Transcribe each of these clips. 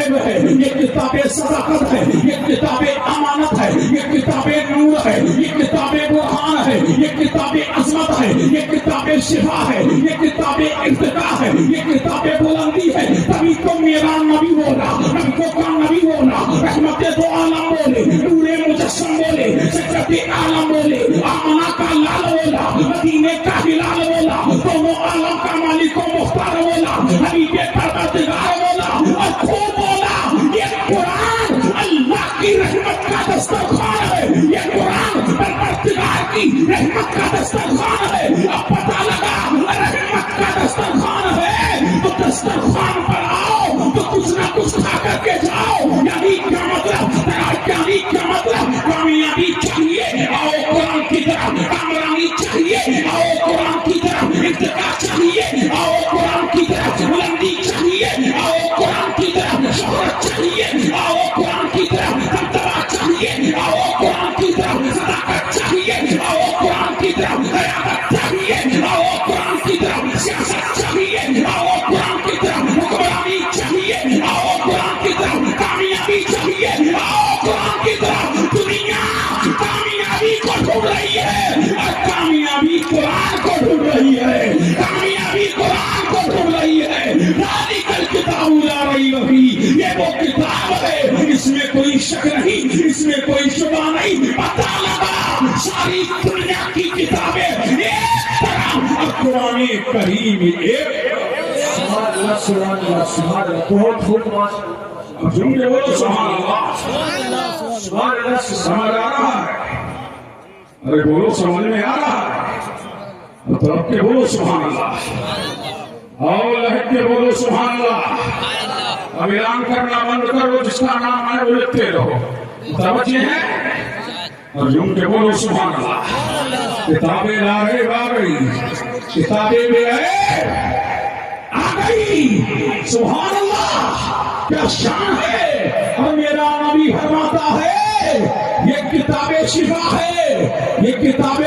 غیب ہے، یہ کتاب صداقت ہے، یہ کتاب امانت ہے، یہ کتاب نور ہے، یہ کتاب برہان ہے، یہ کتاب عظمت ہے، یہ کتاب شفا ہے، یہ کتاب ارتقا ہے، یہ کتاب بلندی ہے. تبھی تو میرا نبی بولا، نبی کا نبی بولا، رحمت دو عالم بولے، نور مجسم بولے، سجدت عالم بولے، آمنہ کا لال بولا، مدینے کا ہلال بولا، دونوں عالم کا مالک و مختار بولا، حبیب پروردگار بولا، اور خوب بولا یہ قرآن اللہ کی رحمت کا دسترخوان ہے، یہ قرآن پروردگار کی رحمت کا دسترخوان ہے. اب پتہ لگا رحمت کا دسترخوان ہے تو دسترخوان پر آؤ تو کچھ نہ کچھ کھا کر کے جاؤ. یعنی کیا مطلب؟ یعنی کیا مطلب؟ کامیابی چاہیے آؤ قرآن کی طرف، کامرانی چاہیے آؤ قرآن کی طرف، ارتقا چاہیے آؤ قرآن کی طرف، بلندی چاہیے آؤ قرآن کی طرف، شہرت چاہیے آؤ قرآن کی طرف، دبدبہ چاہیے آؤ قرآن کی طرف، صداقت چاہیے آؤ قرآن کی طرف، قیادت چاہیے آؤ قرآن کی طرف، سیاست چاہیے آؤ قرآن کی طرف، حکمرانی چاہیے آؤ قرآن کی طرف، کامیابی چاہیے آؤ قرآن کی طرف. دنیا کامیابی کو ڈھونڈ رہی ہے اور کامیابی قرآن کو ڈھونڈ رہی ہے، کامیابی قرآن کو ڈھونڈ رہی ہے. ذالک الکتاب لا ریب فیہ، یہ وہ کتاب ہے اس میں کوئی شک نہیں، اس میں کوئی شبہ نہیں. پتہ لگا ساری دنیا کی کتابیں ایک طرح اور قرآن کریم ایک. سبحان اللہ سبحان اللہ سبحان اللہ. بہت خوب ماشاءاللہ. جملے بولو سبحان اللہ. سبحان اللہ سمجھ آ رہا ہے؟ ارے بولو سمجھ میں آ رہا ہے؟ طرف کے بولو سبحان اللہ، اور لہج کے بولو سبحان اللہ. اب اعلان کرنا بند کرو، جس کا نام ہے وہ لکھتے رہو. توجہ ہے اور جم کے بولو سبحان اللہ. کتابیں لا ریب آ گئی، کتابیں بے عیب آ گئی. سبحان اللہ کیا شان ہے. اور میرا نبی فرماتا ہے یہ کتاب شفا ہے، یہ کتاب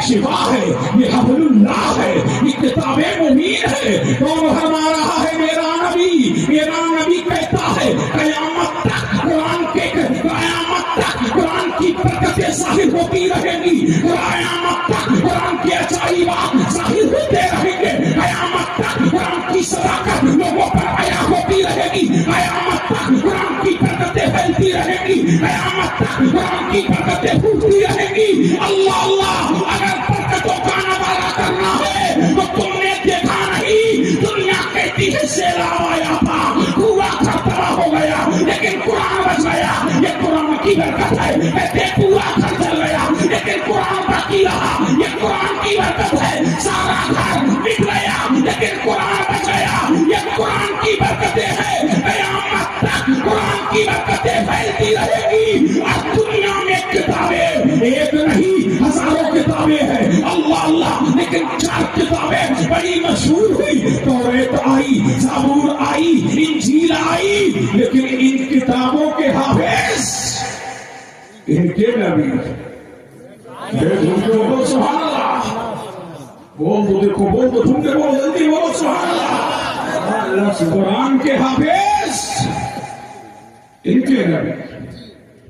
شفا ہے، یہ حبل اللہ ہے، یہ کتاب مبین ہے. کون فرما رہا ہے؟ میرا نبی. میرا نبی کہتا ہے قیامت تک قرآن کے، قیامت تک قرآن کی برکتیں ظاہر ہوتی رہیں گی، قیامت تک قرآن کے عجائبات ظاہر ہوتے رہیں گے، قیامت تک قرآن کی صداقت لوگوں پر عیا ہوتی رہے گی، قیامت تک قرآن کی برکتیں پھیلتی رہیں گی، قیامت تک قرآن کی برکتیں پھوٹتی رہیں گی. اللہ اللہ. اگر برکتوں کا نظارہ کرنا ہے تو تم نے دیکھا نہیں، دنیا کہتی ہے سیلاب آیا تھا، پورا گھر تباہ ہو گیا، لیکن قرآن بچ گیا. یہ قرآن کی برکت ہے. کہتے پورا گھر جل گیا لیکن قرآن باقی رہا. یہ قرآن کی برکت ہے. سارا گھر بک گیا لیکن قرآن بچ گیا. یہ قرآن کی برکتیں ہیں. قیامت تک قرآن کی برکتیں پھیلتی رہے گی. اور دنیا میں کتابیں ایک نہیں ہزاروں کتابیں ہیں. اللہ اللہ. لیکن 4 کتابیں بڑی مشہور ہوئی. توریت آئی، زبور آئی، انجیل آئی، لیکن ان کتابوں کے حافظ ان کے نبی. بولو سبحان اللہ. بول تو دیکھو، بول تو تم دیکھو، جلدی بولو سبحان اللہ. قرآن کے حافظ ان کے نبی.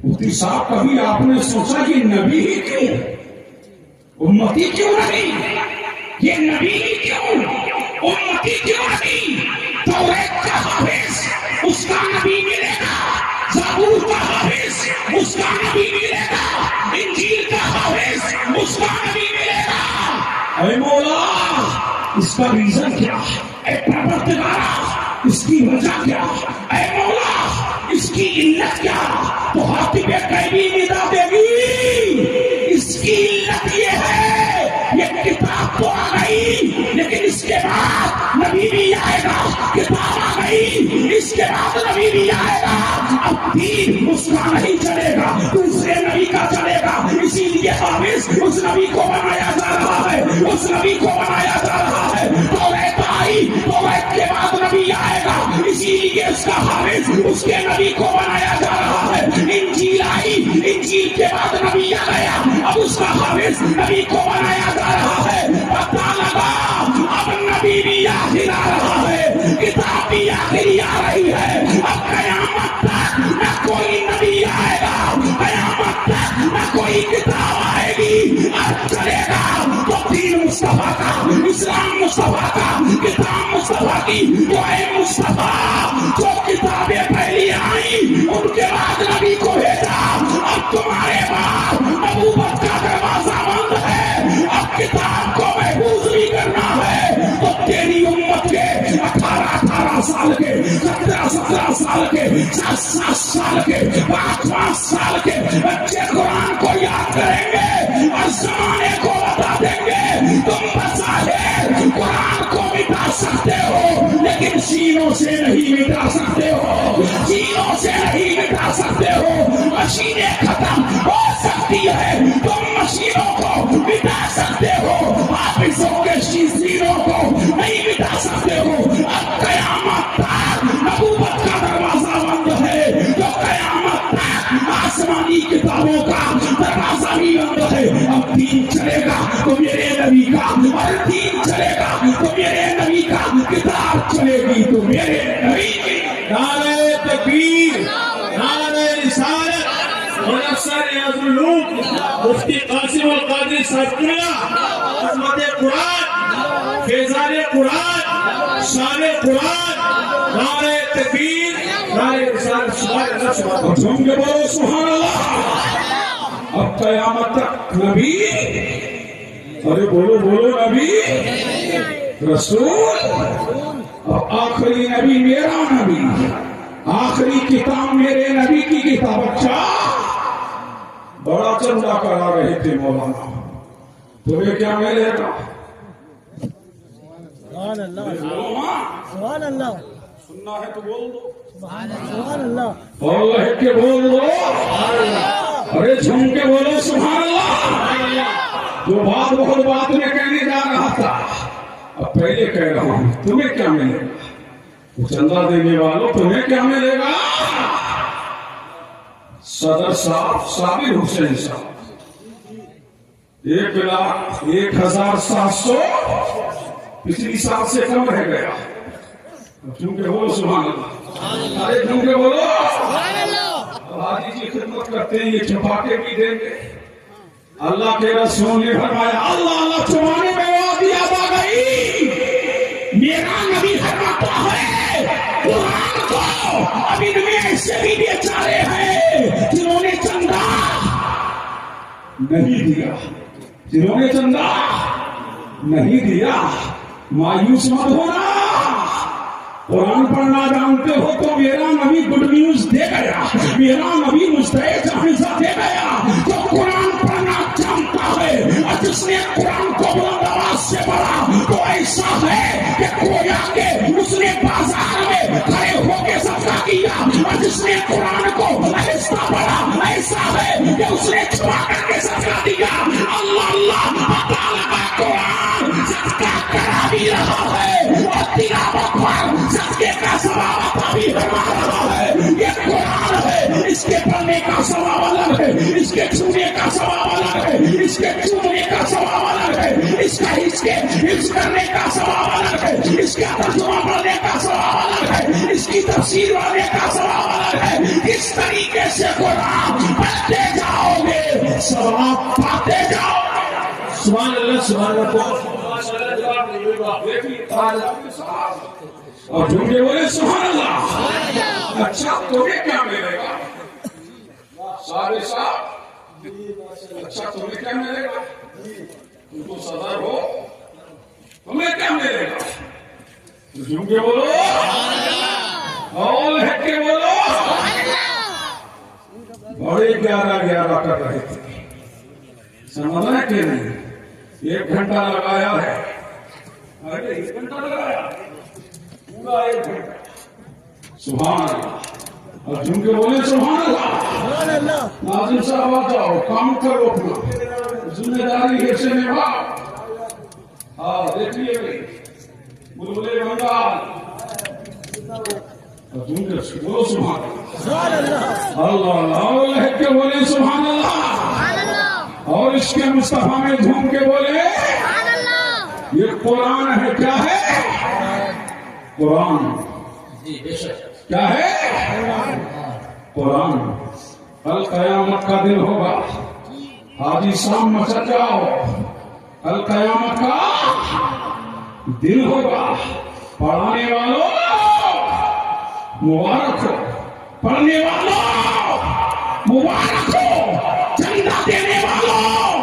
مفتی صاحب کبھی آپ نے سوچا کہ نبی ہی کیوں، امتی کیوں نہیں؟ یہ نبی ہی کیوں، امتی کیوں نہیں؟ توریت کا حافظ اس کا نبی ملے گا، زبور کا حافظ اس کا نبی ملے گا، انجیل کا حافظ اس کا نبی ملے گا. اے مولا اس کا ریزن کیا؟ اے پروردگارا اس کی وجہ کیا؟ اے مولا اس کی علت کیا؟ تو حاتم کیبی ندا دے گی. اس کی علت یہ ہے یہ کتاب تو آ گئی لیکن اس کے بعد نبی بھی آئے گا. کتاب آ گئی اس کے بعد نبی بھی آئے گا. اب دین اس کا نہیں چلے گا، دوسرے نبی کا چلے گا. اسی لیے حافظ اس نبی کو بنایا جا رہا ہے، اس نبی کو بنایا جا رہا ہے. توریت آئی، توریت کے بعد نبی آئے گا، اسی لیے اس کا حافظ اس کے نبی کو بنایا جا رہا ہے. انجیل آئی، انجیل کے بعد نبی آ گیا، اب اس کا حافظ نبی کو بنایا جا رہا ہے. پتہ لگا اب نبی بھی آخر آ رہا ہے، کتاب بھی آخری آ رہی ہے. اب آئی وہ اے مصطفیٰ جو کتابیں پہلی آئی ان کے بعد نبی کو بھیجا. اب تمہارے بعد نبوت کا دروازہ بند ہے. اب کتاب کو محفوظ بھی کرنا ہے تو تیری امت کے 18 سال کے 17 سال کے 7 سال کے 5 سال کے بچے قرآن کو یاد کریں گے اور زمانے کو بتا دیں گے. تم بظاہر قرآن کو مٹا سکتے ہو لیکن سینوں سے نہیں مٹا سکتے ہو. سینوں سے نہیں مٹا سکتے ہو. مشینیں ختم ہو سکتی ہے تم مشینوں کو مٹا سکتے ہو. حافظوں کے سینوں کو نہیں مٹا سکتے ہو. اب قیامت تک نبوت کا دروازہ بند ہے تو قیامت تک آسمانی کتابوں کا دروازہ بھی بند ہے. اب دین چلے گا تو میرے نبی کا اور دین چلے گا تو میرے نبی کا. کتاب چلے گی تو میرے نبی کی. نعرہ تکبیر، نعرہ رسالت. منصر ریاض العلوم مفتی قاسم القادری صاحب عظمت قرآن، فیضان قرآن، شان قرآن. نعرہ تکبیر، نعرہ رسالت. سبحان اللہ، سبحان اللہ. جھوم کے بولو سبحان اللہ. اب قیامت تک نبی، ارے بولو بولو نبی رسول. اب آخری نبی میرا نبی، آخری کتاب میرے نبی کی کتاب. اچھا بڑا چندہ کرا رہے تھے مولانا، تمہیں کیا ملے گا؟ سبحان اللہ، سبحان اللہ. سننا ہے تو بول دو. سبحان اللہ. اللہ کے بول دو. ارے جھوم کے بولو سبحان اللہ. جو بات بہت بات میں کہنے جا رہا تھا اب پہلے کہہ رہا ہوں. تمہیں کیا ملے گا؟ چندہ دینے والوں تمہیں کیا ملے گا؟ صدر صاحب صابر حسین صاحب 1,01,700 پچھلی سال سے کم رہ گیا. کیونکہ بولو سبحان اللہ. ارے کیونکہ بولو حاجی کی خدمت کرتے ہیں، یہ چھپاکے بھی دیں گے. اللہ کے رسول نے فرمایا اللہ اللہ چمانے میں وادی آ گئی. میرا نبی فرماتا ہے قرآن کو اب ان میں ایسے بھی بیچارے ہیں جنہوں نے چندہ نہیں دیا، جنہوں نے چندہ نہیں دیا. مایوس مت ہونا. قرآن پڑھنا جانتے ہو تو میرا نبی گڈ نیوز دے گیا. میرا نبی مستعد حفظہ دے گیا. جو قرآن پڑھنا جانتا ہے اور جس نے قرآن کو بلند آواز سے پڑھا تو ایسا ہے کہ گویا کہ اس نے بازار میں کھڑے ہو کے صدقہ کیا. اور جس نے قرآن کو آہستہ پڑھا ایسا ہے کہ اس نے چھپا کر کے صدقہ دیا. اللہ اللہ پتہ لگا قرآن صدقہ کرا بھی رہا ہے اور تلاوت پر صدقے کا ثواب عطا بھی فرما رہا ہے. یہ قرآن ہے، اس کے پڑھنے کا ثواب الگ ہے، اس کے چھونے کا ثواب الگ ہے، اس کے چھونے کا ثواب الگ ہے، اس کا حفظ کرنے کا ثواب الگ ہے، اس کا ترجمہ پڑھنے کا ثواب الگ ہے، اس کی تفسیر پڑھنے کا ثواب الگ ہے. اس طریقے سے قرآن پڑھتے جاؤ گے ثواب پاتے جاؤ گے. سبحان اللہ، سبحان اللہ. اور جھوٹے بولے سبحان اللہ. اچھا تمہیں کیا ملے گا؟ سارے صاحب اچھا تمہیں کیا ملے گا؟ تم تو صدر ہو، تمہیں کیا ملے گا؟ جھوٹے بولو اور ہٹ کے بولو. بڑے 11 کر رہے تھے، سمجھنا کہ نہیں؟ 1 گھنٹہ لگایا ہے. ارے 1 گھنٹہ لگایا، پورا 1 گھنٹہ. سبحان اللہ. اور جن کے بولے سبحان اللہ. سبحان اللہ. ناظم صاحب آ جاؤ، کام کرو اپنا، ذمہ داری ایسے نبھاؤ. ہاں دیکھیے بھائی بلبلے بنگال. اور جن کے بولو سبحان اللہ. سبحان اللہ. اللہ اللہ. اور کے بولے سبحان اللہ. اور اس کے مصطفیٰ میں جھوم کے بولے یہ قرآن ہے. کیا ہے قرآن؟ کیا ہے قرآن؟ کل قیامت کا دن ہوگا. حاجی شام مچل جاؤ، کل قیامت کا دن ہوگا. پڑھانے والوں مبارک ہو، پڑھنے والوں مبارک ہو، چندہ دینے والوں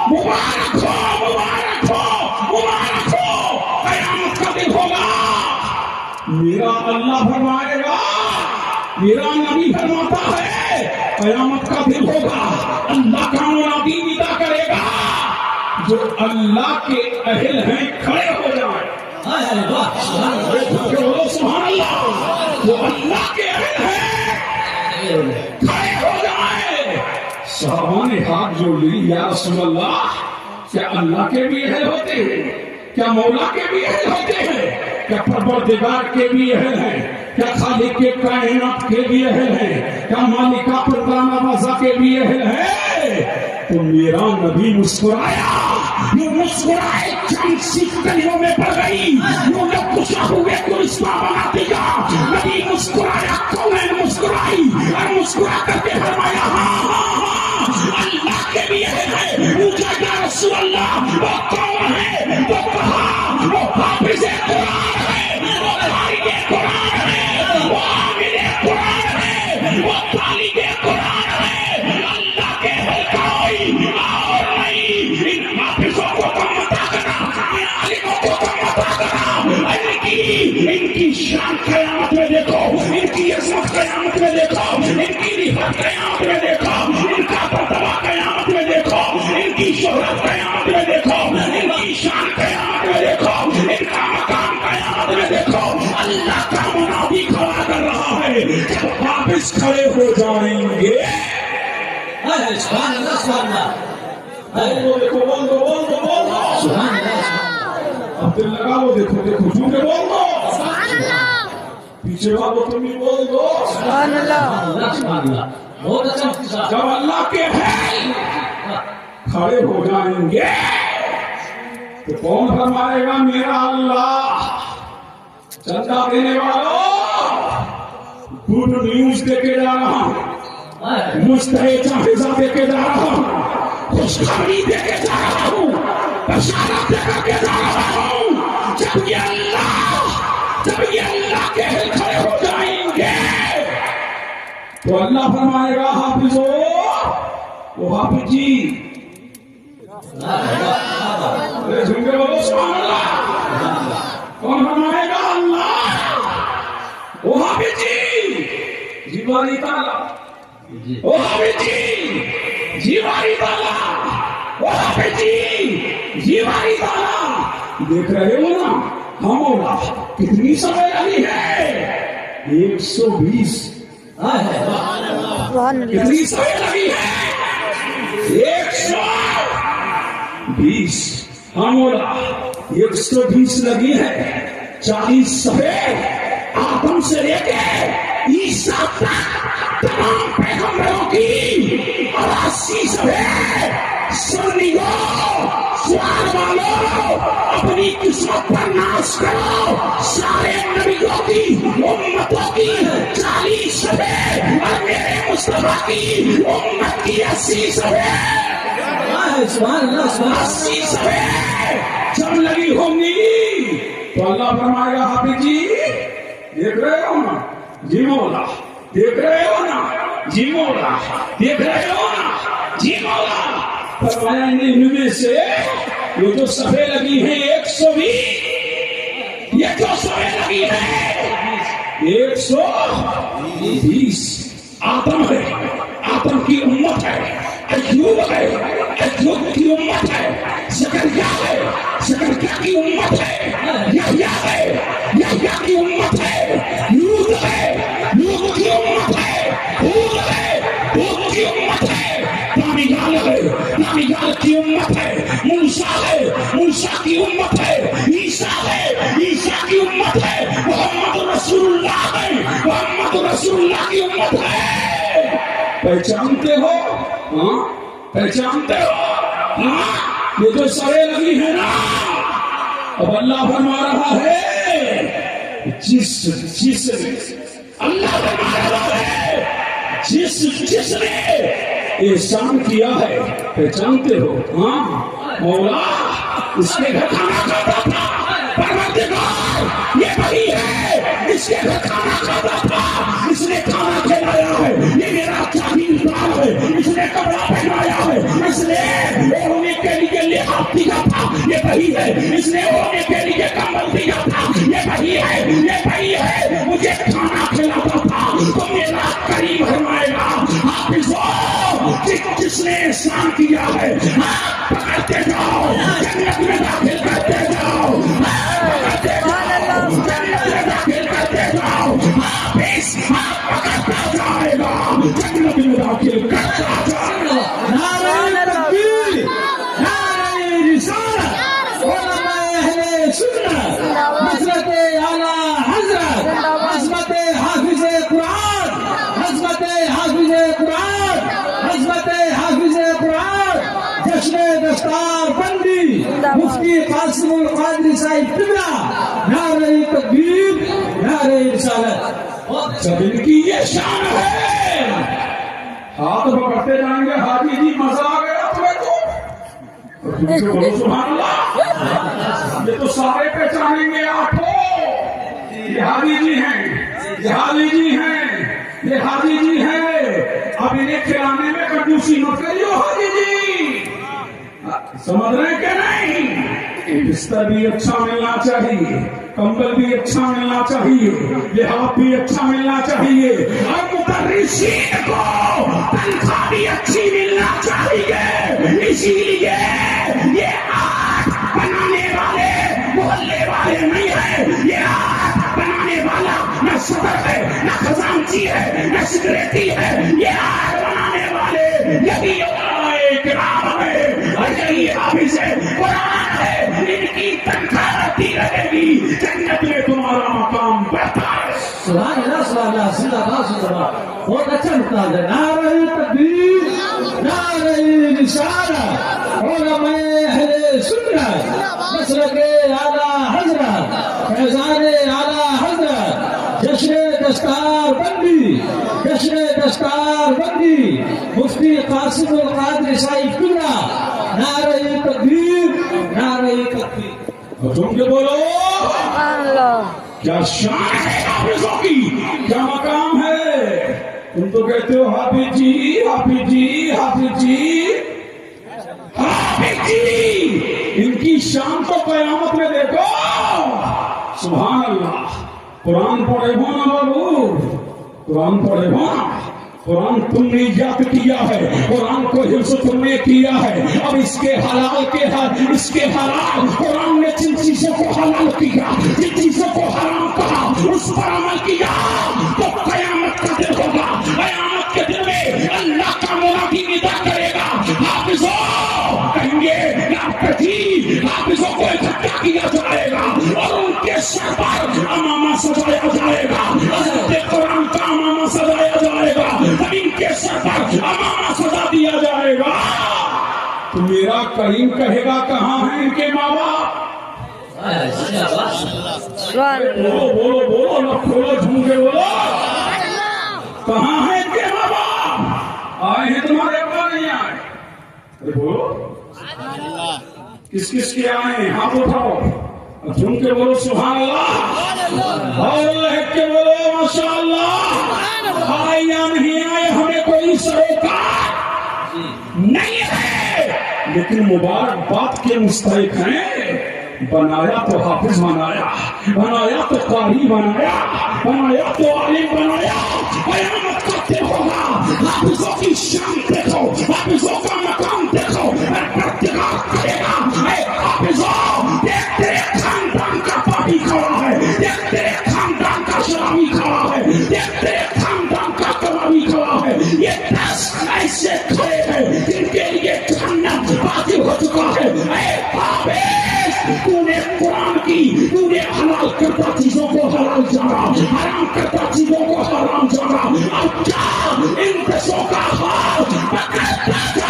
مبارک ہو، مبارک ہو، مبارک ہو، قیامت کا دن ہوگا، میرا اللہ فرمائے گا، میرا نبی فرماتا ہے قیامت کا دن ہوگا، اللہ کا منادی ندا کرے گا، جو اللہ کے اہل ہیں کھڑے ہو جائیں، بولو سبحان اللہ، جو اللہ کے اہل ہیں کھڑے ہو جائیں۔ صحابہ نے ہاتھ جوڑ لی، یا رسول اللہ کیا اللہ کے بھی اہل ہوتے ہیں؟ کیا مولا کے بھی اہل ہوتے ہیں؟ کیا پروردگار کے بھی اہل ہیں؟ کیا خالق کے کائنات کے بھی اہل ہیں؟ کیا مالکہ پردانہ رضا کے بھی اہل ہیں؟ تو میرا نبی مسکرایا، یہ مسکرائے چند سی کلیوں میں پڑ گئی، وہ لوگ خوشا ہوئے تو اسلام بنا دیا، نبی مسکرایا، کونین مسکرائی، اور مسکرا کر کے فرمایا اللہ کے بھی اہل ہے، پوچھا یا رسول اللہ وہ کون ہے؟ وہ کہا وہ حافظ قرآن ہے، وہ قاری قرآن ہے، وہ عامل قرآن ہے، وہ طالب قرآن ہے، اللہ کے اہل کوئی اور نہیں، ان حافظوں کو کم متا کرنا، ان عالموں کو کم متا کرنا، ان کی شان قیامت میں دیکھو، ان کی عظمت قیامت میں دیکھو، ان کی رفعت قیامت میں دیکھو، ان کا مرتبہ قیامت میں دیکھو، ان کی شہرت قیامت میں دیکھو، ان کی شان قیامت میں دیکھو، ان کا مقام قیامت میں دیکھو، اللہ کا منادی کھڑا کر رہا ہے، جب واپس کھڑے ہو جائیں گے، سبحان اللہ، سبحان اللہ، دیکھو بول دو بول دو بول دو، سبحان اللہ، اب دل لگا لو، دیکھو دیکھو جھوم کے بول دو، پیچھے والو تم بھی بول دو، سبحان اللہ، سبحان اللہ، بہت اچھا مفتی صاحب، جب اللہ کے ہیں کھڑے ہو جائیں گے تو کون فرمائے گا میرا اللہ؟ چندہ دینے والوں گڈ نیوز دے کے جا رہا ہوں، مستحق جائزہ دے کے جا رہا ہوں، خوشخبری دے کے جا رہا ہوں، بشارت دے کر کے جا رہا ہوں، جب یہ اللہ کے اہل کھڑے ہو جائیں گے تو اللہ فرمائے گا حافظو، وہ حافظ جی، سن کے بولو سبحان اللہ، کون فرمائے گا؟ اللہ، وہ حافظ جی، جیواری تعالی، وہ حافظ جی، جیواری تعالی، وہ حافظ جی، جیواری تعالی، دیکھ رہے ہو نا ہم مولا کتنی سمے لگی ہے، 120 سبحان اللہ، کتنی سمے لگی ہے، 120، ہاں مولا 120 لگی ہے، 40 صفحے آدم سے لے کے عیسیٰ تک تمام پیغمبروں کی، اور 80 صفحے سنیوں سوال والوں اپنی قسمت پر ناز کرو، سارے نبیوں کی امتوں کی 40 صفحے اور میرے مصطفیٰ کی امت کی 80 صفحے، سبحان اللہ، سبحان اللہ، 80 صفحے جب لگی ہوں گی تو اللہ فرمائے گا حافظ جی، دیکھ رہے ہو نا جی مولا، دیکھ رہے ہو نا جی مولا، دیکھ رہے ہو نا جی مولا، فرمایا ان میں سے یہ جو صفحے لگی ہیں 120، یہ جو صفحے لگی ہیں 120 آدم ہے، آدم کی امت ہے، ایوب ہے، ایوب کی امت ہے، زکریا ہے، زکریا کی امت ہے، یحییٰ ہے، یحییٰ کی امت ہے، لوط ہے، لوط کی امت ہے، ہود ہے، ہود کی امت ہے، دانیال ہے، دانیال کی امت ہے، موسیٰ ہے، موسیٰ کی امت ہے، عیسیٰ ہے، عیسیٰ کی امت ہے، محمد رسول اللہ ہے، محمد رسول اللہ کی امت ہے۔ پہچانتے ہو؟ ہاں پہچانتے ہو؟ ہاں یہ جو سرے لگی ہیں نا، اب اللہ فرما رہا ہے جس اللہ فرما رہا ہے جس نے احسان کیا ہے، پہچانتے ہو؟ ہاں مولا اس کے گھر کھانا کھاتا تھا، پروردگار یہ وہی ہے، اس کے گھر کھانا کھاتا تھا، اس نے کھانا کھلایا ہے، یہ میرا چاہیدار ہے، اس نے کپڑا پہنایا ہے، اس نے اوڑھنے کے لیے لحاظ دیا تھا، یہ وہی ہے، اس نے اوڑھنے کے لیے کمبل دیا تھا، یہ وہی ہے، یہ وہی ہے، مجھے کھانا کھلاتا تھا، تو میرا قریب فرمائے گا حافظو جس نے احسان کیا ہے آپ پکڑتے جاؤ، جنت میں داخل کرتے جاؤ، پکڑتے جاؤ، جنت میں داخل کرتے جاؤ، حافظ آپ پکڑتا جائے گا، جنت میں داخل کرتا جائے گا۔ نعرہ تکبیر، نعرہ رسالت، علماء اہل سنت، حضرت اعلیٰ حضرت عظمت حافظ قرآن، عظمت حافظ قرآن، عظمت حافظ قرآن، جشن دستار بندی مفتی قاسم القادری صاحب قبلہ، نعرہ تکبیر، نعرہ رسالت۔ جب ان کی یہ شان ہے، ہاتھ پکڑتے جائیں گے، حاجی جی مزہ آ گیا تمہیں تو تم سے بولو سبحان اللہ، یہ تو سارے پہچانیں گے آپ کو، یہ حاجی جی ہیں، یہ حاجی جی ہیں، یہ حاجی جی ہیں، اب انہیں کھلانے میں کنجوسی مت کریو حاجی جی، سمجھ رہے کہ نہیں؟ بستر بھی اچھا ملنا چاہیے، کمبل بھی اچھا ملنا چاہیے، لحاظ بھی اچھا ملنا چاہیے، اور مدرسین کو تنخواہ بھی اچھی ملنا چاہیے، اسی لیے یہ آرٹ بنانے والے محلے والے نہیں ہیں، یہ آرٹ بنانے والا نہ صدر ہے، نہ خزانچی ہے، نہ سیکریٹری ہے، یہ آرٹ بنانے والے یہی کرام ہے، اور یہی حافظ قرآن ہے، ان کی تنخواہ رہتی رہے گی، جنت میں تمہارا مقام بڑھتا ہے۔ سبحان اللہ، سبحان اللہ، زندہ باد، زندہ باد، بہت اچھا انداز ہے۔ نعرہ تکبیر، نعرہ رسالت، علماء اہل سنت، مسلک اعلیٰ حضرت، فیضان اعلیٰ حضرت، جشن دستار بندی، جشن دستار بندی مفتی قاسم القادری صاحب قبلہ، نعرہ تکبیر، نعرہ تکبیر۔ اور تم کے بولو کیا شان ہے حافظوں کی، کیا مقام ہے؟ تم تو کہتے ہو حافظ جی، حافظ جی، حافظ جی، حافظ جی، ان کی شان تو قیامت میں دیکھو۔ سبحان اللہ، قرآن پڑھے ہو نا بابو، قرآن پڑھے ہو نا، قرآن تم نے یاد کیا ہے، قرآن کو حفظ تم نے کیا ہے، اب اس کے حلال کے اس کے حرام، قرآن نے جن چیزوں کو حلال کیا، جن چیزوں کو حرام کہا، اس پر عمل کیا تو قیامت کا دن ہوگا، قیامت کے دن میں اللہ کا منادی ندا کرے گا، حافظوں کہیں گے جی، حافظوں کو اکٹھا کیا جائے گا اور ان کے سر پر امامہ سجایا جائے گا، حضرت قرآن کا امامہ سجایا جائے گا، زمین کے سر پر امامہ سجا دیا جائے گا، تو میرا کریم کہے گا کہاں ہیں ان کے ماں باپ؟ بولو بولو بولو، نہ کھولو جھوم کے بولو، کہاں ہیں ان کے ماں باپ؟ آئے ہیں تمہارے ابا نہیں آئے؟ ارے بولو کس کس کے آئے ہیں؟ ہاتھ اٹھاؤ، جھوم کے بولو سبحان اللہ، اور اللہ کے بولو ماشاء اللہ۔ آئے یا نہیں آئے ہمیں کوئی سروکار نہیں ہے، لیکن مبارکباد کے مستحق ہیں، بنایا تو حافظ بنایا، بنایا تو قاری بنایا، بنایا تو عالم بنایا، قیامت کا دن ہوگا، حافظوں کی شان دیکھو، حافظوں کا مقام دیکھو، پروردگار کہے گا اے حافظوں دیکھ تیرے خاندان کا پاپی کھڑا ہے، دیکھ تیرے خاندان کا شرابی کھڑا ہے، دیکھ تیرے خاندان کا کبابی کھڑا ہے، یہ 10 ایسے کھڑے ہیں جن کے لیے جہنم باقی ہو چکا ہے، اے حافظ تو نے قرآن کی، تو نے حلال کردہ چیزوں کو حلال جانا، حرام کردہ چیزوں کو حرام جانا، اب جا ان دسوں کا ہاتھ پکڑتا جا،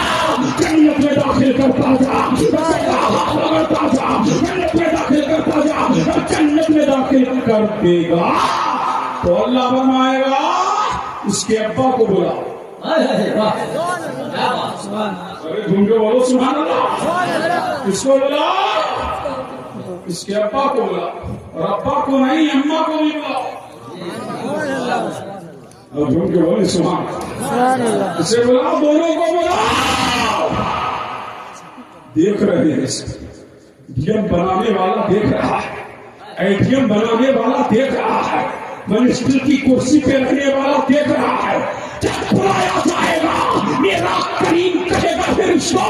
جنت میں داخل کرتا جا، ہاتھ پکڑتا جا، جنت میں داخل کرتا جا، اور جنت میں داخل کر دے گا تو اللہ فرمائے گا اس کے ابا کو بلا، تم کو بولو سبحان اللہ، اس کو بلا، اس کے ابا کو بلا، اور ابا کو نہیں اما کو بھی بلاؤ اور جھوم کے بولے سبحان اللہ. اسے بلاؤ, دونوں کو بلاؤ. دیکھ رہے ہیں ڈیم بنانے والا دیکھ رہا ہے, ATM بنانے والا دیکھ رہا ہے, منسٹر کی کرسی پہ رہنے والا دیکھ رہا ہے. جب بلایا جائے گا میرا کریم کہے گا فرشتہ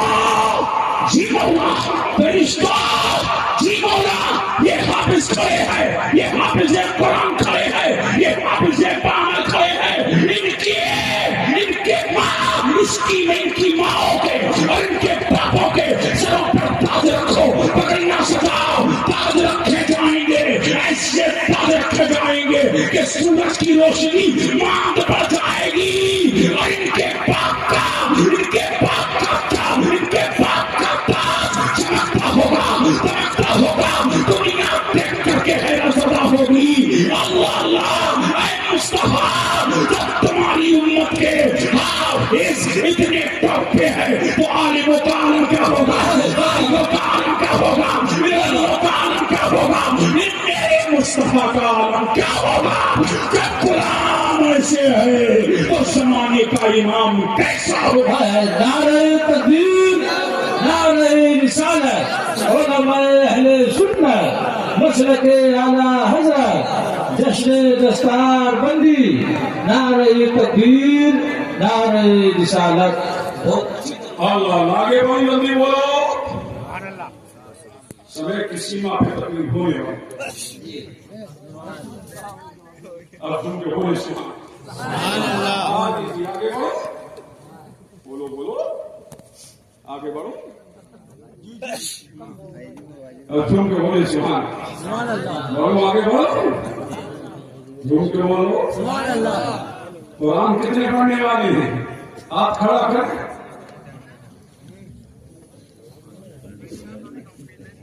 جی مولا, فرشتہ جی مولا, یہ حافظ کھڑے ہیں, یہ حافظ قرآن کھڑے ہیں, یہ حافظ قرآن کھڑے ہیں. ان کے ماں مسکین, ان کی ماں کے اور ان کے باپوں کے سروں پر تاج رکھو, پکڑنا سجاؤ, تاج رکھے جائیں گے, ایسے تاج رکھے جائیں گے کہ سورج کی روشنی ماند پڑ جائے گی, اور ان کے باپ کا, ان کے باپ کا تاج, ان کے باپ کا تاج چمکتا ہوگا, دنیا دیکھ کر کے حیرت زدہ ہوگی. اللہ اللہ, اے مصطفیٰ, جب تمہاری امت کے اس اتنے ٹاپ پہ ہے تو عالم و تعلم کیا ہوگا, عالم و تعلم کیا ہوگا, میرا تعلم کیا ہوگا, میرے مصطفیٰ کا عالم کیا ہوگا. جب قرآن ایسے ہے تو زمانے کا امام کیسا ہوگا. نعرہ تکبیر, نعرہ رسالت, علماء اہل سنت, مسلک اعلیٰ حضرت, جشن دستار بندی, نعرہ تکبیر, نعرہ رسالت. اللہ آگے بڑھ جلدی بولو. سبے کسی ماں پہ تکلیف ہونے والی, اب تم کے بولے سبحان اللہ. آگے بڑھو, بولو بولو, آگے بڑھو. اب تم کے بولے سبحان اللہ, بولو آگے بڑھو, تم کے بولو سبحان اللہ. قرآن کتنے پڑھنے والے ہیں, آپ کھڑا کر.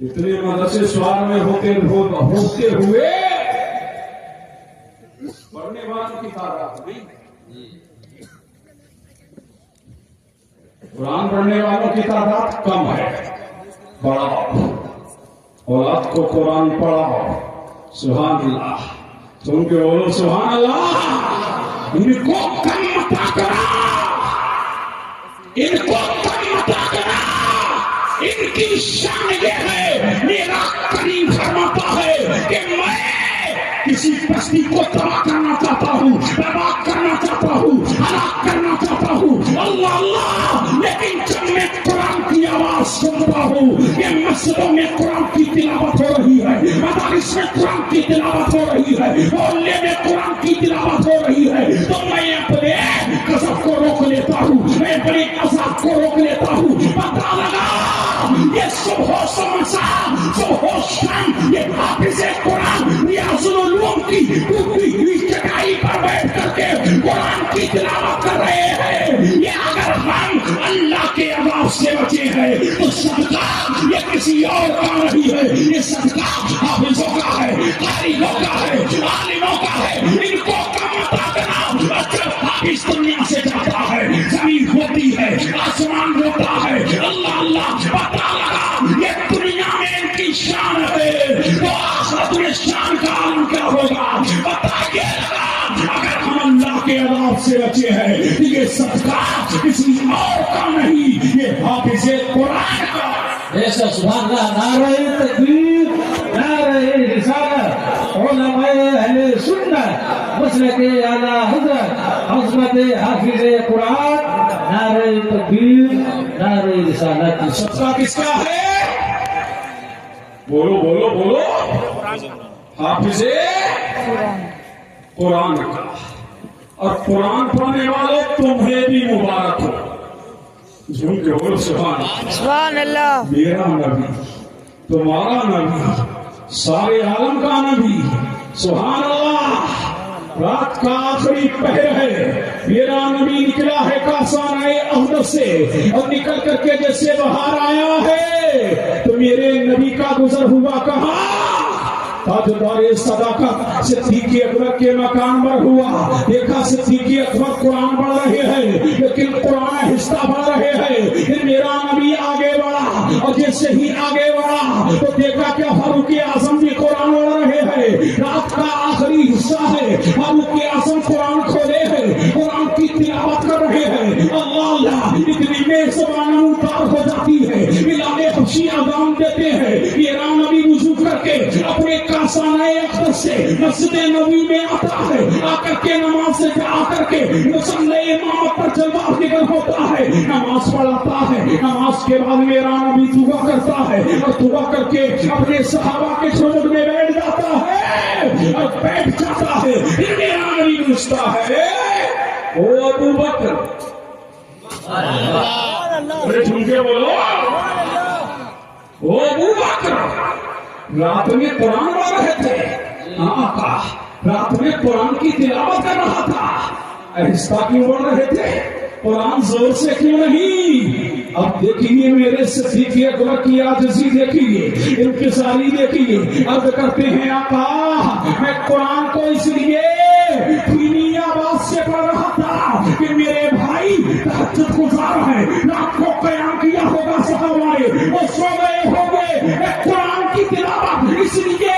اتنے مدرسے سوال میں ہوتے ہوئے پڑھنے والوں کی تعداد نہیں, قرآن پڑھنے والوں کی تعداد کم ہے. پڑھاؤ اولاد کو قرآن پڑھاؤ. سبحان اللہ, تم کے بولو سبحان اللہ. ان کو کم متا کرا, ان کو کم متا کرا. ان کی شان یہ ہے, میرا کریم فرماتا ہے کہ میں کسی بستی کو تباہ کرنا چاہتا ہوں, برباد کرنا چاہتا ہوں, ہلاک کرنا چاہتا ہوں. اللہ اللہ, لیکن جب میں قرآن کی آواز سنتا ہوں کہ مسجدوں میں قرآن کی تلاوت ہو رہی ہے, مدارس میں قرآن کی تلاوت ہو رہی ہے, محلے میں قرآن کی تلاوت ہو رہی ہے, تو میں اپنے غضب کو روک لیتا ہوں, میں بڑی عذاب کو روک لیتا ہوں. پتہ لگا یہ صبح و صبح و شام یہ حافظ قرآن ریاض العلوم کی ٹوٹی ہوئی چٹائی پر بیٹھ کر کے قرآن کی تلاوت کر رہے ہیں. یہ اگر ہم اللہ کے عذاب سے بچے ہیں تو صدقہ یہ کسی اور کا نہیں ہے, یہ صدقہ حافظوں کا ہے, قاریوں کا ہے, عالموں کا ہے. ان کو کم متا کرنا. جب حافظ دنیا سے جاتا ہے, زمین ہوتی ہے, آسمان ہوتا ہے, اللہ اللہ, پتہ لگا یہ دنیا میں ان کی شان ہے, تو آخرت میں شان کا عالم کیا ہوگا. بتائیے لگا اگر ہم اللہ کے عذاب سے بچے ہیں تو یہ صدقہ کسی اور کا نہیں, یہ حافظ قرآن کا. ایسا سبحان اللہ. نعرہ تکبیر, نعرہ رسالت, علماء اہل سنت, مسلک اعلیٰ حضرت, عظمت حافظ قرآن, نعرہ تکبیر, نعرہ رسالت. صدقہ کس کا ہے, بولو بولو بولو, حافظ قرآن کا. اور قرآن پڑھنے والوں تمہیں بھی مبارک ہو. جھوم کے بولو سبحان اللہ. میرا نبی, تمہارا نبی, سارے عالم کا نبی, سبحان اللہ. رات کا آخری پہر ہے, میرا نبی نکلا ہے کاسانۂ احمد سے, اور نکل کر کے جیسے باہر آیا ہے تو میرے نبی کا گزر ہوا کہاں, تاجدار صداقت صدیق اکبر کے مکان پر ہوا. دیکھا صدیق اکبر قرآن پڑھ رہے ہیں, لیکن قرآن حصہ پڑھ رہے ہیں. پھر میرا نبی آگے بڑھا, اور جیسے ہی آگے بڑھا تو دیکھا کہ فاروق اعظم بھی قرآن پڑھ رہے ہیں. قرآن کی تلاوت کر رہے ہیں، اللہ اللہ اتنی میزبان اتار ہو جاتی ہے، بلال حبشی اذان دیتے ہیں، یہ نبی وضو کر کے اپنے کاسانہ اقدس سے مسجد نبی میں آتا ہے، آ کر کے نماز سے جا کر کے مصلی امامت پر جلوہ نکل ہوتا ہے، نماز پڑھاتا ہے، نماز کے بعد میرا نبی دعا کرتا ہے اور دعا کر کے اپنے صحابہ کے شمول میں بیٹھ جاتا ہے اور بیٹھ جاتا ہے، پھر میرا نبی پوچھتا ہے او ابو بکر، بڑے جھوم کے بولو او ابو بکر، رات میں قرآن پڑھ رہے تھے، آقا رات میں قرآن کی تلاوت کر رہا تھا، آہستہ کیوں پڑھ رہے تھے، قرآن زور سے کیوں نہیں؟ اب دیکھیے میرے صدیق اکبر کی عاجزی دیکھیے، انکساری دیکھیے، عرض کرتے ہیں آقا میں قرآن کو اس لیے دھیمی آواز سے پڑھ رہا تھا کہ میرے بھائی تہجد گزار ہیں، رات کو قیام کیا ہوگا صحابہ نے، وہ سو گئے ہوں گے، میں قرآن کی تلاوت اس لیے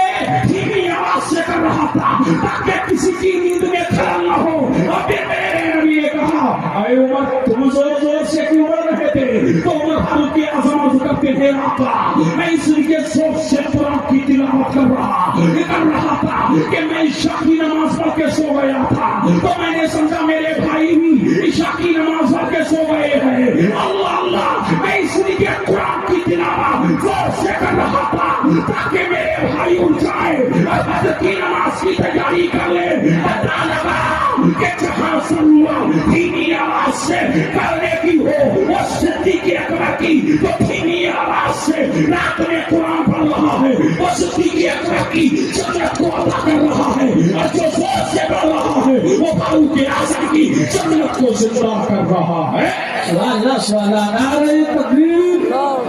دھیمی آواز سے کر رہا تھا تاکہ کسی کی نیند میں خلل نہ ہو۔ اور پھر میرے نبی نے کہا اے عمر تم زور زور سے کیوں پڑھ رہے تھے؟ تو عمر فاروق اعظم عرض کرتے ہیں آقا میں اس لیے زور سے قرآن کی تلاوت کر رہا تھا کہ میں عشاء کی نماز پڑھ کے سو گیا تھا، تو میں نے سمجھا میرے بھائی بھی عشاء کی نماز پڑھ کے سو گئے ہیں، اللہ اللہ میں اس لیے قرآن کی تلاوت زور سے کر رہا تھا تاکہ میرے بھائی اٹھ جائے اور فجر کی نماز کی تیاری کر لے۔ پتہ لگا کہ جہاں سنوا دھیمی آواز سے کرنے کی ہو وہ صدیق اکبر کی جو دھیمی آواز سے رات میں قرآن پڑھ رہا ہے، وہ صدیق اکبر کی جنت کو ادا کر رہا ہے، اور جو زور سے پڑھ رہا ہے وہ فاروق اعظم کی جنت کو زندہ کر رہا ہے۔ سبحان اللہ سبحان اللہ، نعرہ تکبیر،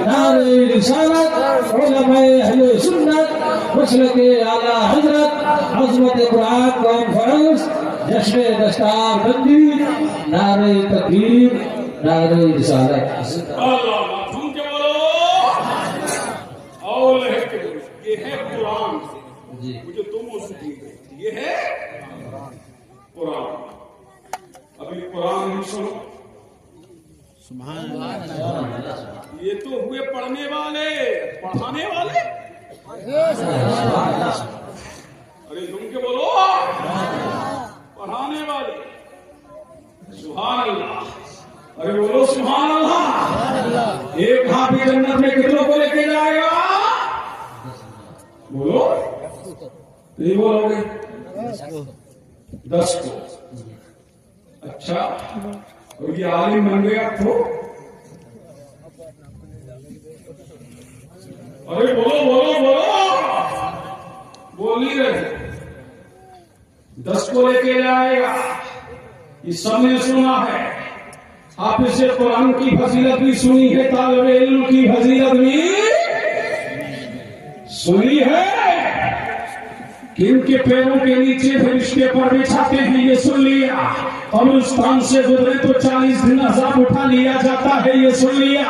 نعرہ رسالت، علماء اہل سنت، مسلک اعلیٰ حضرت، عظمت قرآن کانفرنس، جشن دستار بندی، نعرہ تکبیر، نعرہ رسالت۔ اللہ جھوم کے بولو اور لہر کے بولو، یہ ہے قرآن، مجھے دو موضوع ہے، یہ ہے قرآن۔ ابھی قرآن ہم سنو، یہ تو ہوئے پڑھنے والے، پڑھانے والے، ارے جھوم کے بولو پڑھانے والے، سبحان اللہ، ارے بولو سبحان اللہ۔ ایک حافظ جنت میں کتنوں کو لے کے جائے گا؟ بولو نہیں بولو گے؟ 10 کو۔ اچھا اور یہ عالم بن گیا تو ارے بولو بولو بولو، بول نہیں رہے، 10 کو لے کے جائے گا، یہ سب نے سنا ہے، حافظ قرآن کی فضیلت بھی سنی ہے، طالب علم کی فضیلت بھی سنی ہے کہ ان کے پیروں کے نیچے فرشتے پر بچھاتے ہیں، یہ سن لیا، قبرستان سے گزرے تو 40 دن عذاب اٹھا لیا جاتا ہے، یہ سن لیا،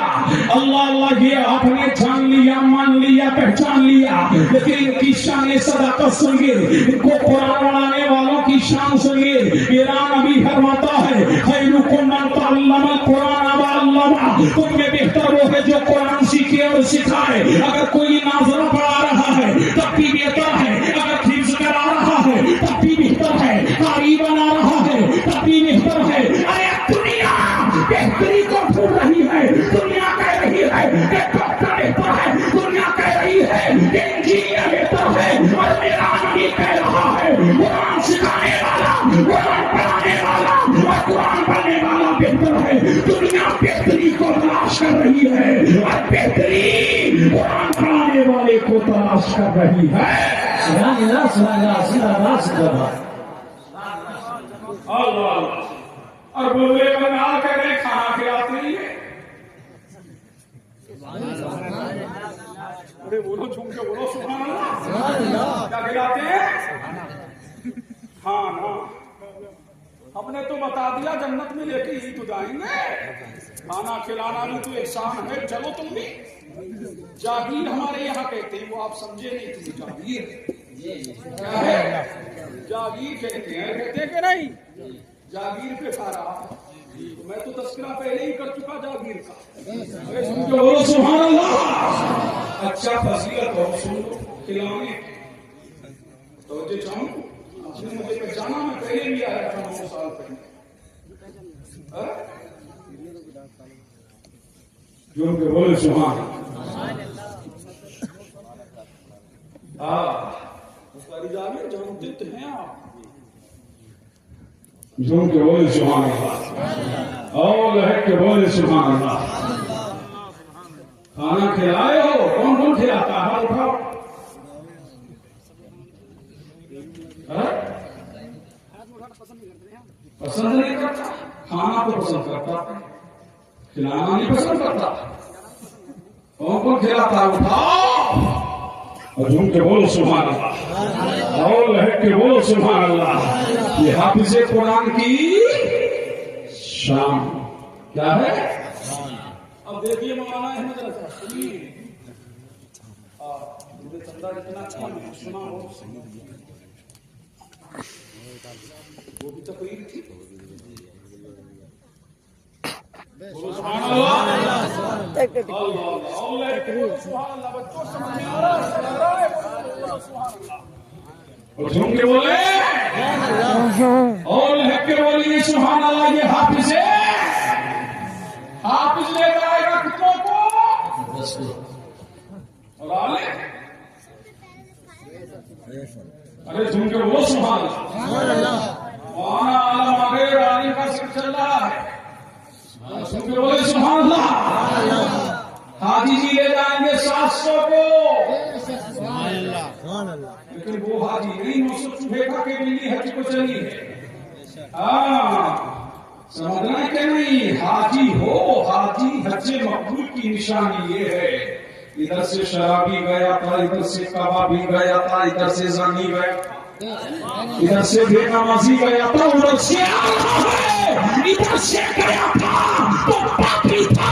اللہ اللہ یہ آپ نے جان لیا، مان لیا، پہچان لیا، لیکن ان کی شان صداقت سنیے، ان کو قرآن پڑھانے والوں کی شان سنیے۔ میرا نبی فرماتا ہے خیرکم من تعلم القرآن وعلمہ، تم میں بہتر وہ ہے جو قرآن سیکھے اور سکھائے۔ اگر کوئی ناظرہ پڑھا رہا ہے تب بھی بہتر ہے، اگر حفظ کرا رہا ہے تب بھی بہتر ہے، قاری بنا رہا ہے تب بھی بہتر ہے۔ ارے دنیا بہتری کو ڈھونڈ رہی ہے، دنیا کہہ رہی ہے کہ ڈاکٹر بہتر ہے، دنیا کہہ رہی ہے کہ انجینئر بہتر ہے، اور میرا نبی کہہ رہا ہے قرآن سکھانے والا، قرآن پڑھانے والا اور قرآن پڑھنے والا بہتر ہے۔ دنیا بہتری کو تلاش کر رہی ہے اور بہتری قرآن پڑھانے والے کو تلاش کر رہی ہے۔ سبحان اللہ سبحان اللہ، زندہ باد زندہ باد۔ اللہ اور بولے بنا کر کھانا کھلاتے نہیں ہے، بولو جھوم کے بولو سبحان اللہ، کیا کھلاتے ہیں؟ کھانا۔ ہم نے تو بتا دیا جنت میں لے کے ہی تو جائیں گے، کھانا کھلانا بھی تو احسان ہے۔ چلو تم بھی جاگیر ہمارے یہاں کہتے ہیں، وہ آپ سمجھے نہیں تھے، جاگیر کیا ہے؟ جاگیر کہتے ہیں، کہتے کہ نہیں؟ جاگیر پہ کھا رہا میں تو تذکرہ پہلے ہی کر چکا جاگیر کا. بولو سبحان اللہ. اچھا فضیلت اور سن کھلانے توجہ چاہوں آپ نے مجھے پہچانا میں پہلے بھی آیا تھا 9 سال پہلے. جو کہ بولے سبحان جان دیتے ہیں آپ جو کہ بولے سبحان اللہ اور لہک کے بولے سبحان اللہ. کھانا کھلائے ہو کون کون کھلاتا ہے اٹھاؤ. پسند نہیں کرتا کھانا تو پسند کرتا کھلانا نہیں پسند کرتا. کون کون کھلاتا ہے اٹھاؤ اور جھوم کے بولو سبحان اللہ اور لہک کے بولو سبحان اللہ. یہ حافظ قرآن کی شان کیا ہے. اب دیکھیے مولانا احمد رضا سنا ہو وہ بھی تقریر تھی. سبحان اللہ اور جھوم کے بولے اور لہک کے بولیے سبحان اللہ. یہ حافظ ہے حافظ لے جائے گا کتنوں کو اور آلے. ارے جھوم کے بولو سبحان اللہ. وہاں عالم آگے رانی کا ذکر چل رہا ہے. جھوم کے بولے سبحان اللہ. حاجی جی لے جائیں گے 700 کو لیکن وہ حاجی نہیں 900 چوہے کا کے ملی حج کو چلی ہے. سمجھنا کہ نہیں حاجی ہو حاجی حج مقبول کی نشانی یہ ہے. ادھر سے شرابی گیا تھا ادھر سے کبابی گیا تھا ادھر سے زانی گیا ادھر سے بے نمازی گیا تھا ادھر سے آ رہا ہے ادھر سے گیا تھا تو پاپی تھا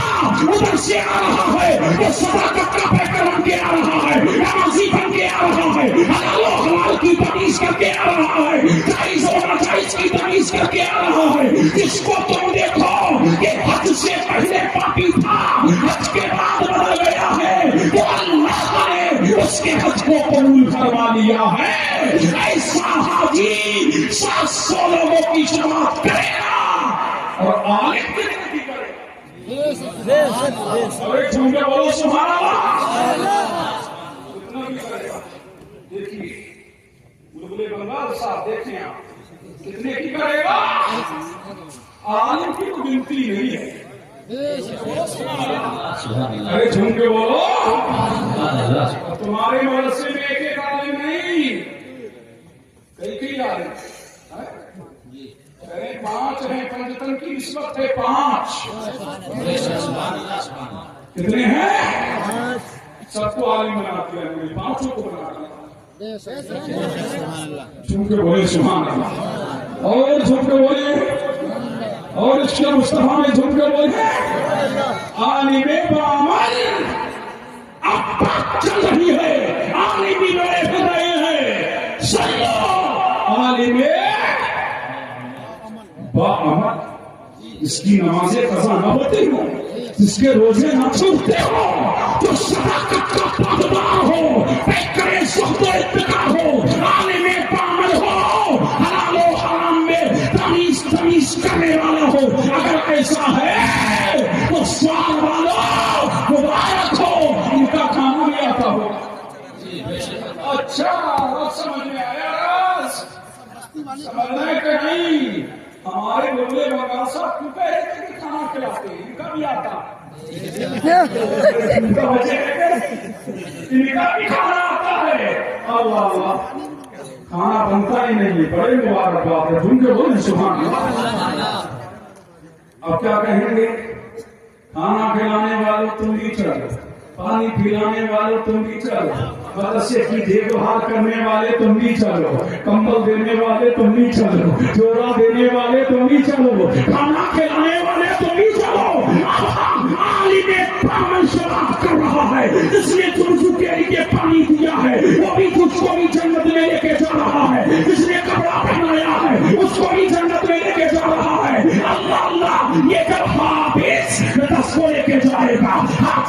ادھر سے آ رہا ہے وہ صداقت کا پیکر بن کے آ رہا ہے نمازی بن کے آ رہا ہے حلال و حلال کی تمیز کر کے آ رہا ہے جائز و ناجائز کی تمیز کر کے آ رہا ہے. جس کو تم دیکھو کہ حج سے پہلے پاپی تھا حج کے بعد بدل گیا ہے تو اللہ نے اس کے حج کو قبول کروا لیا ہے. ایسا حاجی 700 لوگوں کی جماعت کرے گا اور عالم کی زندگی کرے گا. جھوم کے بولو سبحان اللہ. کتنا بھی کرے گا. دیکھیے بلبلے بنگال صاحب دیکھیں آپ کتنے کی کرے گا. عالم کی تو گنتی نہیں ہے. ارے جھوم کے بولو تمہارے مدرسے میں ایک عالم نہیں کئی عالم 5 ہیں. پنجتن کی نسبت ہے 5. کتنے ہیں سب کو عالم بناتے ہیں 5 کو بناتے ہیں. جھوم کے بولے سبحان اللہ اور جھوم کے بولے اور اس کے مصطفیٰ میں جھوم کے بولے عالم بعمل. اب بات چل رہی ہے عالم بھی بڑے ہو رہے ہیں. عالم بعمل اس کی نمازیں قضا نہ ہوتی ہو جس کے روزے نہ چھوٹتے ہو جو صداقت کا پاسدار ہو پیکر زہد و اتقا ہو عالم بعمل ہو حلال و حرام میں تمیز کرنے والا ہو. اگر ایسا ہے تو سوال والو مبارک ہو ان کا کھانا بھی آتا ہو. اچھا سمجھ میں آیا سمجھنا کہ نہیں. ہمارے بولے بنگال صاحب کیوں کہہ رہے تھے کہ کھانا کھلاتے ان کا بھی آتا ان کا بھی کھانا آتا ہے. اللہ اللہ کھانا بنتا ہی نہیں ہے. بڑے مبارک بات ہے. جھوم کے بولے سبحان اللہ. اب کیا کہیں گے کھانا کھلانے والوں تم بھی چلو پانی پلانے والوں تم بھی چلو مدرسے کی دیکھ بھال کرنے والے تم بھی چلو کمبل دینے والے تم بھی چلو جوڑا دینے والے تم بھی چلو کھانا کھلانے والے تم بھی چلو. عالم بعمل سے بات کر رہا ہے جس نے تم کے لیے پانی دیا ہے وہ بھی تجھ کو بھی جنت میں لے کے جا رہا ہے. جس نے کپڑا پہنایا ہے اس کو بھی جنت میں لے کے جا رہا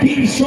300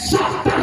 70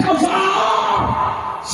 1000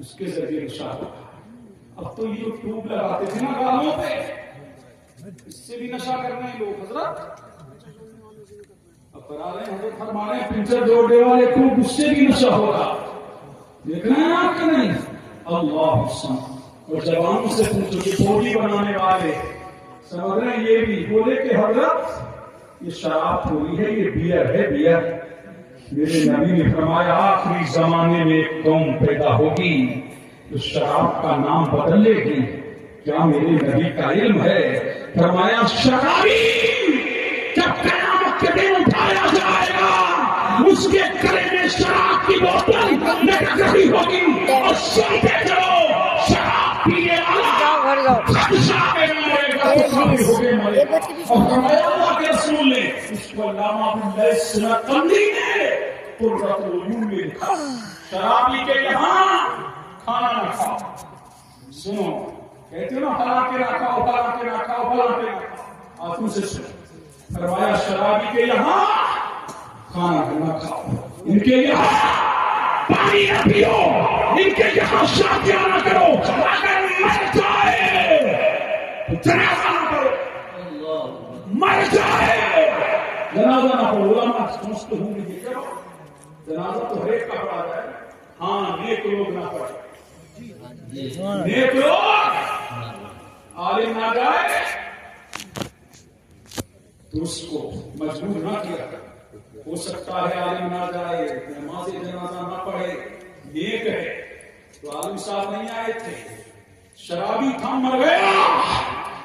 اس کے ذریعے نشہ ہوگا. اب تو یہ ٹیوب لگاتے تھے نا گالوں پہ, اس سے بھی نشہ کرنے ہیں لوگ. حضرت اب کرا رہے ہیں, حضرت فرما رہے ہیں پنچر جوڑنے والے ٹیوب, اس سے بھی نشہ ہوگا. دیکھنا ہے آپ کہ نہیں؟ اللہ حسن. اور جوانوں سے پوچھو کہ بولی بنانے والے سمجھ رہے ہیں, یہ بھی بولے کہ حضرت یہ شراب تھوڑی ہے, یہ بیئر ہے, بیئر. میرے نبی نے فرمایا آخری زمانے میں ایک قوم پیدا ہوگی جو شراب کا نام بدل لے گی. کیا میرے نبی کا علم ہے؟ فرمایا شرابی جب قیامت کے دن اٹھایا جائے گا اس کے گلے میں شراب کی بوتل لٹک رہی ہوگی, اور سنتے چلو شراب پینے والا خدشہ میں مرے گا تو کافر ہو کے مرے گا. اور فرمایا اللہ کے رسول نے, اس کو علامہ بن سنت قمری نے قرۃ العیون میں لکھا, شرابی کے یہاں کھانا نہ کھاؤ. سنو کہتے ہو نا فلاں کے نہ کھاؤ, فلاں کے نہ کھاؤ, فلاں کے نہ کھاؤ. آپ ان سے سنو. فرمایا شرابی کے یہاں کھانا نہ کھاؤ, ان کے یہاں پانی نہ پیو, ان کے یہاں شادیاں نہ کرو. اگر مر جائے تو جنازہ نہ کرو, مر جائے جنازہ نہ کرو. علماء سمجھتے ہوں گے یہ کرو, جنازہ تو ہر ایک کا پڑا جائے. ہاں نیک لوگ نہ پڑے, نیک لوگ, عالم نہ جائے تو اس کو مجبور نہ کیا. ہو سکتا ہے عالم نہ جائے, نماز جنازہ نہ پڑھے, نیک ہے. تو عالم صاحب نہیں آئے تھے, شرابی تھا مر گیا.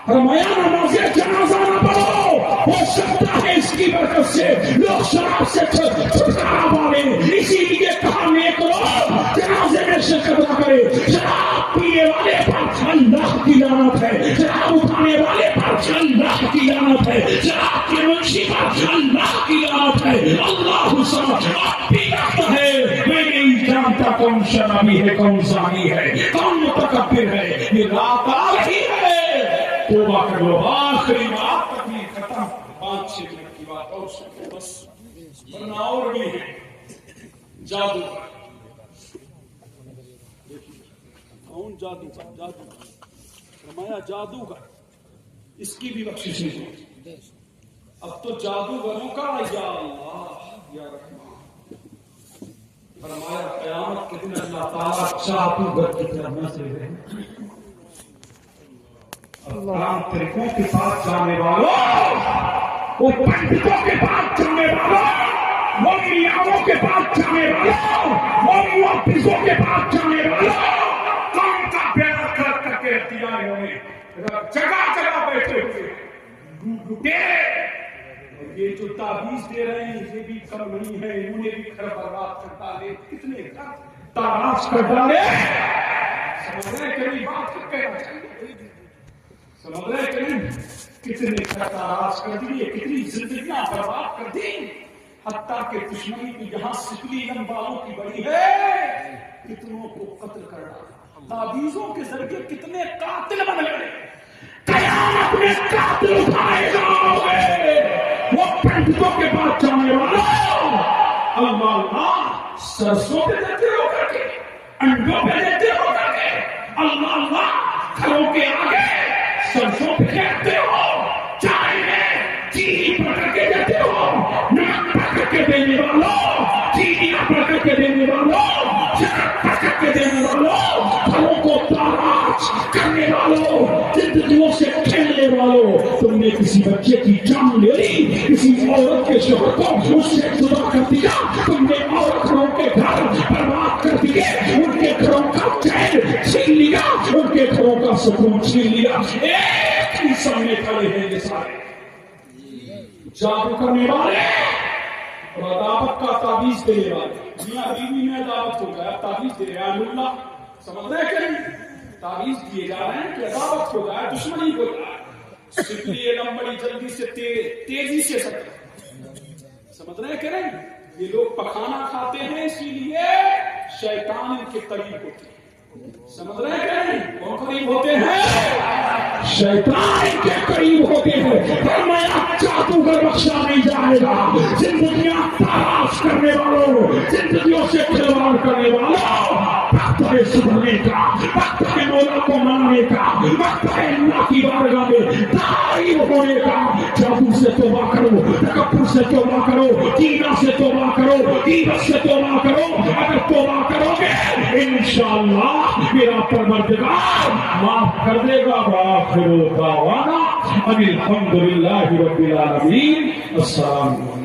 فرمایا نماز جنازہ نہ پڑھو, ہو سکتا ہے اس کی برکت سے لوگ شراب سے چھٹکارا پائیں. اسی لیے کہا نیک لوگ جنازے میں شرکت نہ کرے. شراب پینے والے پر اللہ کی لعنت ہے, شراب اٹھانے والے پر اللہ کی لعنت ہے, شراب کے منشی پر اللہ کی لعنت ہے. اللہ سمجھ آپ بھی رکھتا ہے, میں نہیں جانتا کون شرابی ہے, کون زانی ہے, کون متکبر ہے. یہ رات آ رہی ہے, توبہ کر لو. آخری بات تکلیف ختم, 5-6 منٹ کی بات اور سنو بس, ورنہ اور بھی ہے. جادو کون جادو کا, جادو فرمایا جادو کا, اس کی بھی بخشش نہیں. اب تو جادوگروں کا یا اللہ یا رحمان. فرمایا قیامت کے دن اللہ تعالیٰ جادوگر کی طرف نظر رہے. ترکوں کے پاس جانے والوں, وہ پنڈتوں کے پاس جانے والوں, وہ میاں کے پاس جانے والوں, وہ محافظوں کے پاس جانے والوں, کون کا پیار کر کے دیا انہوں نے. جگہ جگہ بیٹھے ہوئے ڈوٹے, اور یہ جو تعویذ دے رہے ہیں یہ بھی کم نہیں ہے, انہوں نے بھی گھر برباد کر ڈالے, کتنے تاراج کر ڈالے. سمجھ رہے کئی بات کر کہنا چاہیے, سمجھ رہے کہ نہیں, کتنے تاراج کر دیے, کتنی زندگیاں برباد کر دی. حتیٰ کہ دشمنی کی یہاں سکلی علم والوں کی بڑی ہے, کتنوں کو قتل کر ڈالا. تعویذوں کے ذریعے کتنے قاتل بن گئے. قیامت میں قاتل اٹھائے جاؤ گے, وہ پنڈتوں کے پاس جانے والوں. اللہ اللہ سرسوں پہ دیتے ہو کر کے, انڈوں پہ دیتے ہو کر کے, اللہ اللہ گھروں کے آگے سرسوں پہ دیتے ہو, چائے میں چینی پڑ کر کے دیتے ہو, نمک پڑ کر کے دینے والوں, چینیاں پڑ کر کے دینے والوں, شراب پڑ کر کے دینے والوں, گھروں کو تاراج کرنے والوں, زندگیوں سے کھیلنے والوں. تم نے کسی بچے کی جان لے لی, کسی عورت کے شوہر کو اس سے جدا کر دیا, تم نے عورتوں کے گھر برباد کر دیے, ان کے گھروں کا چین چھین لیا, ان کے گھروں کا سکون چھین لیا. ایک ہی سامنے کھڑے ہیں یہ سارے جادو کرنے والے اور عداوت کا تعویذ دینے والے. میاں بیوی میں عداوت ہو جائے, تعویذ دے رہے ہیں اللہ, سمجھ رہے کہ نہیں, تعویذ دیے جا رہے ہیں کہ عداوت ہو جائے, دشمنی ہو جائے. سکلی علم بڑی جلدی سے تیزی سے سمجھ رہے کہ نہیں. یہ لوگ پکھانا کھاتے ہیں اسی لیے شیطان ان کے قریب ہوتے ہیں. سمجھ رہے ہیں وہ قریب ہوتے ہیں شیطان کے قریب ہوتے ہیں فرمایا جادوگر بخشا نہیں جائے گا زندگیاں تلاش کرنے والوں زندگیوں سے کھلواڑ کرنے والوں وقت ہے سدھرنے کا وقت ہے مولا کو ماننے کا وقت ہے اللہ کی بارگاہ میں داعی ہونے کا جادو سے توبہ کرو تکبر سے توبہ کرو کینہ سے توبہ کرو غیبت سے توبہ کرو اگر توبہ کرو گے انشاءاللہ میرا پروردگار معاف کر دے گا وآخر دعوانا ان الحمدللہ رب العالمین السلام علیکم